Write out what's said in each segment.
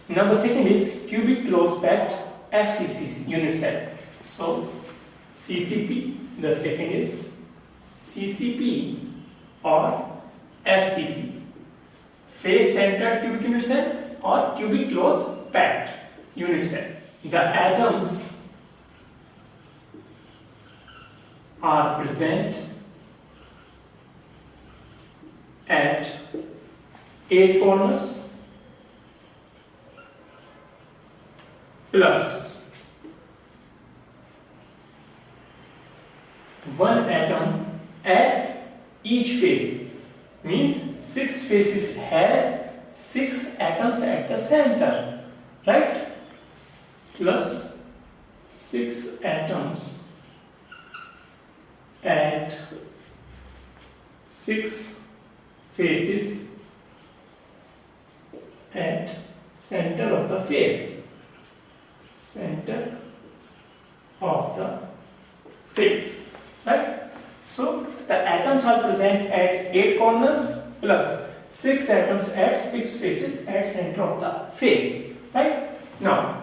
Now the second is cubic close packed FCC unit cell. So CCP, the second is CCP or FCC, face centered cubic unit cell or cubic close packed unit cell. The atoms are present at 8 corners plus one atom at each face, means 6 faces has 6 atoms at the center, right? Plus 6 atoms at 6 faces at center of the face, center of the face, right? So the atoms are present at 8 corners plus 6 atoms at 6 faces at center of the face, right? Now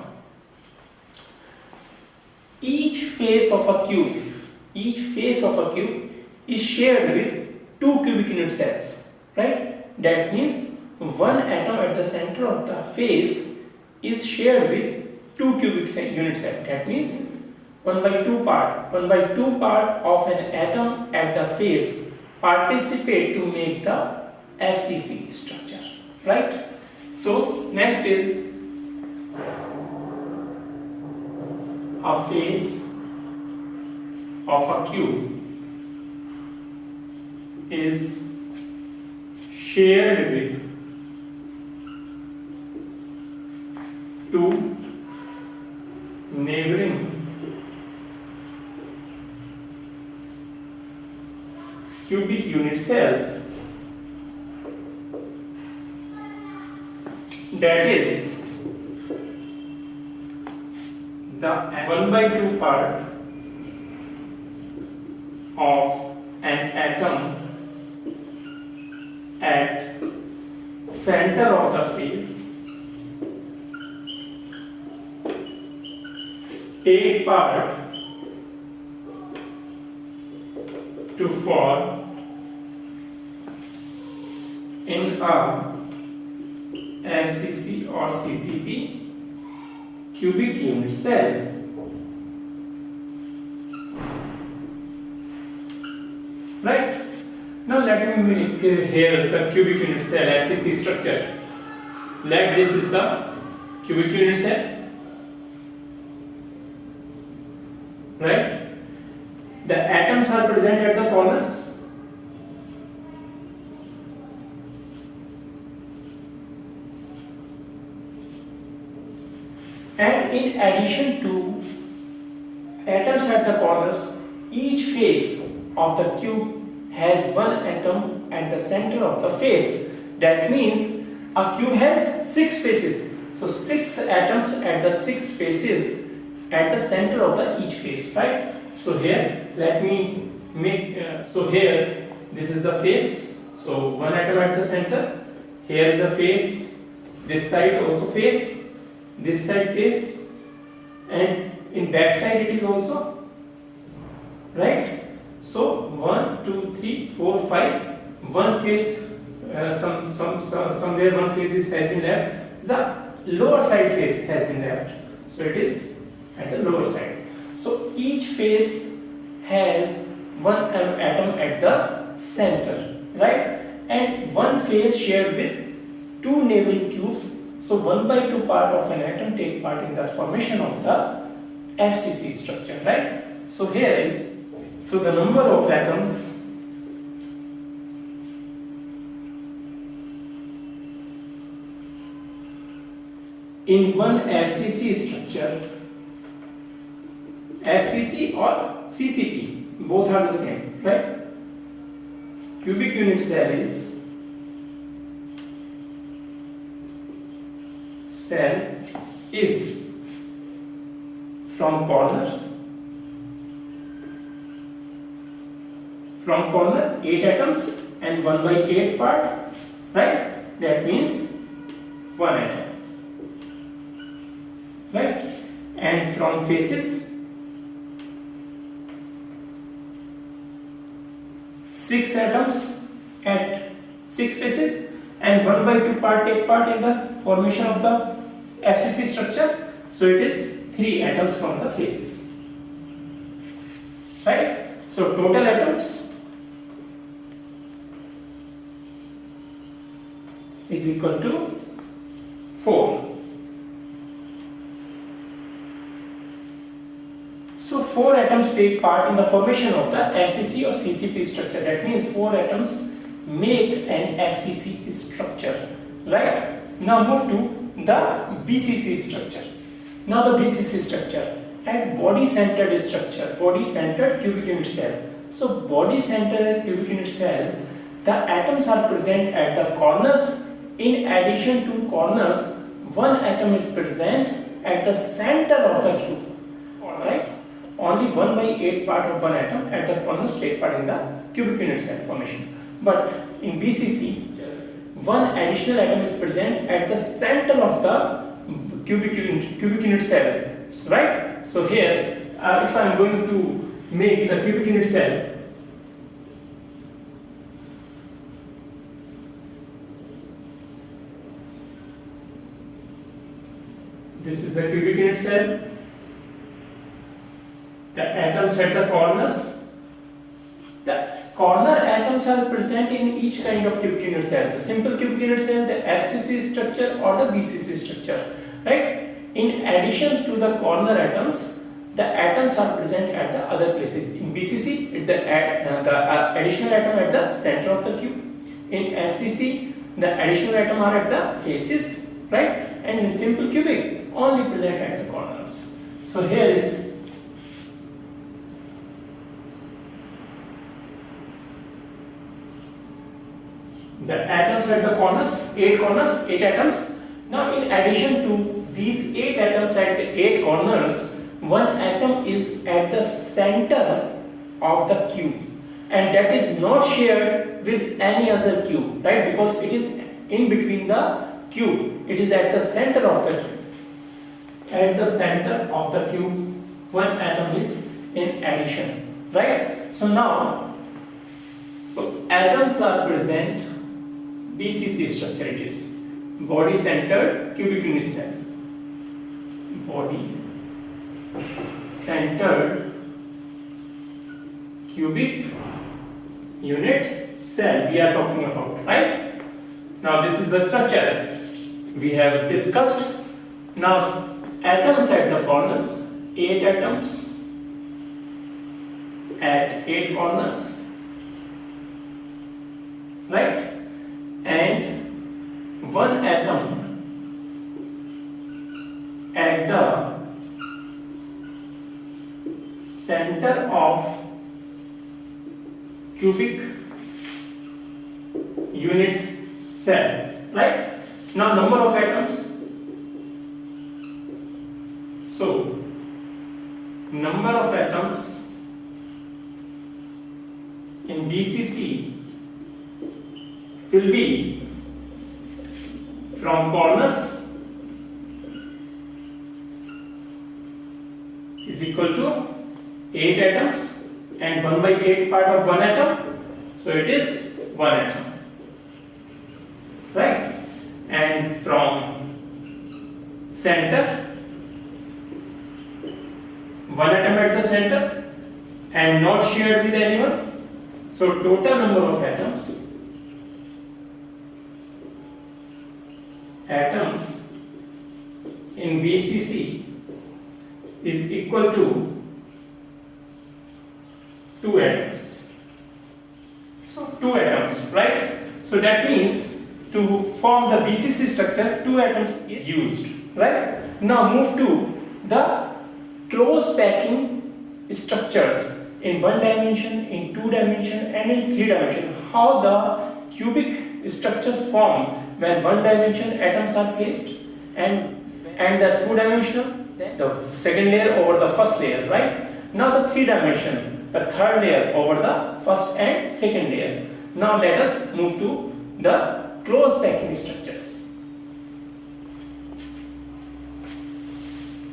each face of a cube is shared with 2 cubic unit cells, right? That means one atom at the center of the face is shared with 2 cubic unit cells. That means 1 by 2 part of an atom at the face participate to make the FCC structure, right? So next is a face of a cube is shared with 2 neighboring cubic unit cells, that is the 1 by 2 part of an atom at center of the face take part to form in a FCC or CCP cubic unit cell. Right? Now let me make here the cubic unit cell FCC structure. Let this is the cubic unit cell. Right? The atoms are present at the corners. And in addition to atoms at the corners, each face of the cube has one atom at the center of the face. That means a cube has 6 faces. So 6 atoms at the 6 faces at the center of the each face, right? So here let me make so here this is the face. So one atom at the center. Here is a face. This side also face. This side face, and in back side it is also, right? So 1, 2, 3, 4, 5. One face, somewhere one face has been left. The lower side face has been left. So it is at the lower side. So each face has one atom at the center, right? And one face shared with 2 neighboring cubes. So 1 by 2 part of an atom take part in the formation of the FCC structure, right? So here is, so the number of atoms in one FCC structure, FCC or CCP, both are the same, right? Cubic unit cell is from corner 8 atoms and 1 by 8 part, right? That means 1 atom. right? And from faces, 6 atoms at 6 faces, and 1 by 2 part take part in the formation of the FCC structure. So it is 3 atoms from the faces, right? So total atoms is equal to 4. So 4 atoms take part in the formation of the FCC or CCP structure. That means 4 atoms make an FCC structure, right? Now move to the BCC structure. Now the BCC structure and body-centered structure, body-centered cubic unit cell. So body-centered cubic unit cell, the atoms are present at the corners. In addition to corners, one atom is present at the center of the cube. Alright? Only 1 by 8 part of one atom at the corners take part in the cubic unit cell formation. But in BCC, one additional atom is present at the center of the cubic unit cell, right? So here, if I am going to make the cubic unit cell, this is the cubic unit cell. The atoms at the corners. The corner atoms are present in each kind of cubic unit cell. The simple cubic unit cell, the FCC structure or the BCC structure, right? In addition to the corner atoms, the atoms are present at the other places. In BCC, it's the additional atom at the center of the cube. In FCC, the additional atom are at the faces, right? And in simple cubic, only present at the corners. So here is the atoms at the corners, 8 atoms. Now in addition to these 8 atoms at 8 corners, one atom is at the center of the cube, and that is not shared with any other cube, right? Because it is in between the cube. It is at the center of the cube. At the center of the cube, one atom is in addition, right? So now, atoms are present. BCC structure it is body centered cubic unit cell. Body centered cubic unit cell we are talking about, right? Now this is the structure we have discussed. Now atoms at the corners, 8 atoms at 8 corners, right? And one atom at the center of cubic unit cell, right? Now number of atoms. So number of atoms in BCC will be from corners is equal to 8 atoms and 1 by 8 part of one atom. So it is 1 atom, right? And from center, 1 atom at the center and not shared with anyone. So total number of atoms in BCC is equal to 2 atoms. So 2 atoms, right? So that means to form the BCC structure, 2 atoms is used, right? Now move to the close packing structures in 1 dimension, in 2 dimension and in 3 dimension. How the cubic structures form when 1 dimension atoms are placed and the 2 dimensional, the second layer over the first layer, right? Now the 3 dimension, the third layer over the first and second layer. Now let us move to the close packing structures.